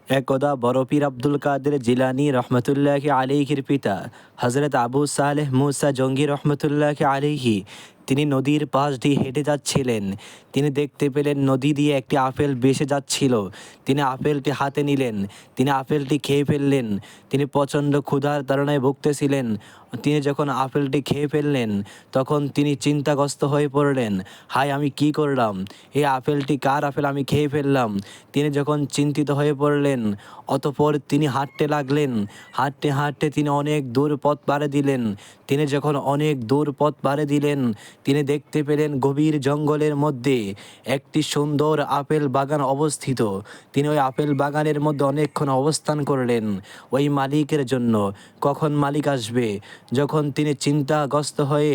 একদা বড় পীর আব্দুল কাদের জিলানী রহমতুল্লাহি আলাইহির পিতা হজরত আবু সালেহ মুসা জঙ্গি রহমতুল্লাহি আলাইহি তিনি নদীর পাশ দিয়ে হেঁটে যাচ্ছিলেন। তিনি দেখতে পেলেন নদী দিয়ে একটি আপেল ভেসে যাচ্ছিল। তিনি আপেলটি হাতে নিলেন, তিনি আপেলটি খেয়ে ফেললেন। তিনি প্রচণ্ড ক্ষুধার তাড়নায় ভুগতেছিলেন। তিনি যখন আপেলটি খেয়ে ফেললেন তখন তিনি চিন্তাগ্রস্ত হয়ে পড়লেন, হায় আমি কি করলাম, এই আপেলটি কার আপেল আমি খেয়ে ফেললাম। তিনি যখন চিন্তিত হয়ে পড়লেন অতঃপর তিনি হাঁটতে লাগলেন। হাঁটতে হাঁটতে তিনি অনেক দূর পথ পাড়ি দিলেন। তিনি যখন অনেক দূর পথ পাড়ি দিলেন তিনি দেখতে পেলেন গভীর জঙ্গলের মধ্যে একটি সুন্দর আপেল বাগান অবস্থিত। তিনি ওই আপেল বাগানের মধ্যে অনেকক্ষণ অবস্থান করলেন ওই মালিকের জন্য, কখন মালিক আসবে। যখন তিনি চিন্তাগ্রস্ত হয়ে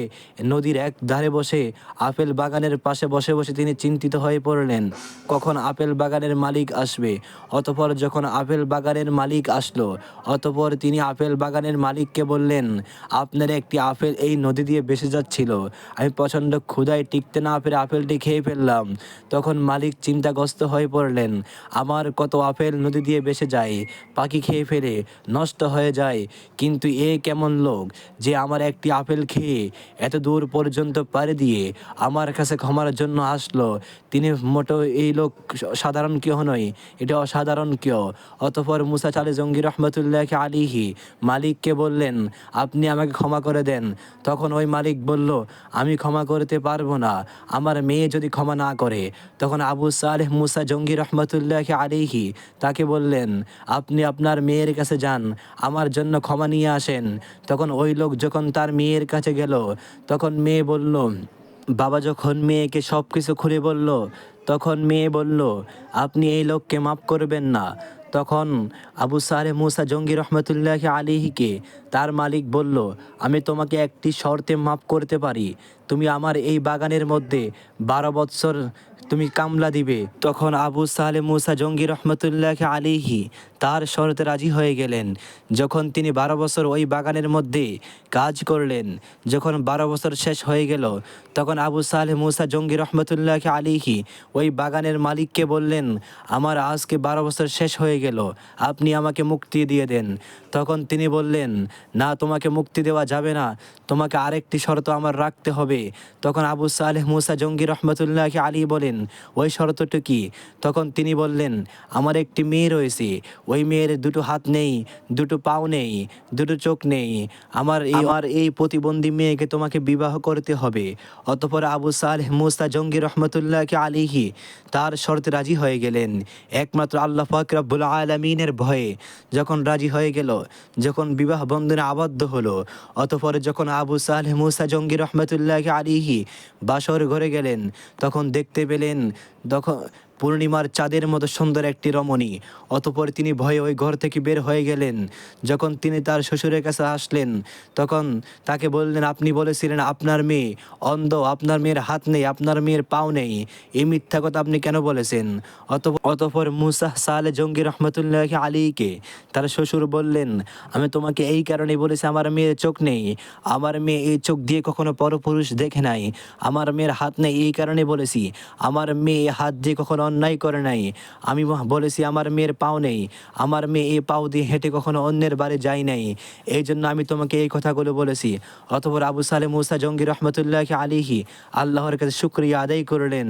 নদীর এক ধারে বসে আপেল বাগানের পাশে বসে বসে তিনি চিন্তিত হয়ে পড়লেন কখন আপেল বাগানের মালিক আসবে। অতঃপর যখন আপেল বাগানের মালিক আসলো অতঃপর তিনি আপেল বাগানের মালিককে বললেন, আপনার একটি আপেল এই নদী দিয়ে ভেসে যাচ্ছিল, আমি প্রচণ্ড ক্ষুধায় টিকতে না পেরে আপেলটি খেয়ে ফেললাম। তখন মালিক চিন্তাগ্রস্ত হয়ে পড়লেন, আমার কত আপেল নদী দিয়ে ভেসে যায়, পাখি খেয়ে ফেলে নষ্ট হয়ে যায়, কিন্তু এ কেমন লোক যে আমার একটি আপেল খেয়ে এত দূর পর্যন্ত পাড়ি দিয়ে আমার কাছে ক্ষমার জন্য আসলো। তিনি মোটেও এই লোক সাধারণ কেউ নয়, এটা অসাধারণ কেউ। অতঃপর মুসা চালে জঙ্গি রহমতুল্লাহ আলিহি মালিককে বললেন, আপনি আমাকে ক্ষমা করে দেন। তখন ওই মালিক বলল, আমি ক্ষমা করতে পারবো না, আমার মেয়ে যদি ক্ষমা না করে। তখন আবু সালেহ মুসা জঙ্গি রহমতুল্লাহ আলিহি তাকে বললেন, আপনি আপনার মেয়ের কাছে যান, আমার জন্য ক্ষমা নিয়ে আসেন। তখন ওই লোক যখন তার মেয়ের কাছে গেল তখন মেয়ে বলল, বাবা যখন মেয়েকে সব কিছু খুলে বলল তখন মেয়ে বলল, আপনি এই লোককে মাফ করবেন না। তখন আবু সালেহ মুসা জঙ্গি রহমতুল্লাহ আলিহিকে তার মালিক বলল, আমি তোমাকে একটি শর্তে মাফ করতে পারি, তুমি আমার এই বাগানের মধ্যে 12 বৎসর তুমি কামলা দিবে। তখন আবু সালেহ মুসা জঙ্গি রহমতুল্লাহ আলিহি তার শর্তে রাজি হয়ে গেলেন। যখন তিনি 12 বছর ওই বাগানের মধ্যে কাজ করলেন, যখন 12 বছর শেষ হয়ে গেল তখন আবু সালেহ মুসা জঙ্গি রহমতুল্লাহ আলিহি ওই বাগানের মালিককে বললেন, আমার আজকে 12 বছর শেষ হয়ে গেল, আপনি আমাকে মুক্তি দিয়ে দেন। তখন তিনি বললেন, না, তোমাকে মুক্তি দেওয়া যাবে না, তোমাকে আরেকটি শর্ত আমার রাখতে হবে। তখন আবু সালেহ মুসা জঙ্গি রহমতুল্লাহ আলী বলেন, ওই শর্তটা কি? তখন তিনি বললেন, আমার একটি মেয়ে রয়েছে, ওই মেয়ের দুটো হাত নেই, দুটো পাও নেই, দুটো চোখ নেই, আমার এই প্রতিবন্ধী মেয়েকে তোমাকে বিবাহ করতে হবে। অতঃপর আবু সালেহ মুসা জঙ্গি রহমতুল্লাহ আলিহি তার শর্তে রাজি হয়ে গেলেন। একমাত্র আল্লাহ পাক রব্বুল আলামিনের ভয়ে যখন রাজি হয়ে গেল, যখন বিবাহ বন্ধনে আবদ্ধ হলো, অতঃপর যখন আবু সালেহ মুসা জঙ্গি রহমতুল্লাহ আলিহি বাসর ঘরে গেলেন তখন দেখতে পেলেন তখন পূর্ণিমার চাঁদের মতো সুন্দর একটি রমণী। অতঃপর তিনি ভয়ে ওই ঘর থেকে বের হয়ে গেলেন। যখন তিনি তার শ্বশুরের কাছে আসলেন তখন তাকে বললেন, আপনি বলেছিলেন আপনার মেয়ে অন্ধ, আপনার মেয়ের হাত নেই, আপনার মেয়ের পাও নেই, এই মিথ্যা কথা আপনি কেন বলেছেন? অতঃপর মুসা সালে জঙ্গি রহমতুল্লাহ আলীকে তার শ্বশুর বললেন, আমি তোমাকে এই কারণে বলেছি আমার মেয়ের চোখ নেই, আমার মেয়ে এই চোখ দিয়ে কখনো পরপুরুষ দেখে নাই, আমার মেয়ের হাত নেই এই কারণে বলেছি, আমার মেয়ে হাত দিয়ে কখনো অন্যায় করে নাই, আমি বলেছি আমার মেয়ের পাও নেই, আমার মেয়ে এই পাও দিয়ে হেঁটে কখনো অন্যের বাড়ি যায় নাই, এই জন্য আমি তোমাকে এই কথাগুলো বলেছি। অতঃপর আবু সালেহ মুসা জঙ্গি রহমতুল্লাহ আলিহি আল্লাহর কাছে শুকরিয়া আদায় করলেন।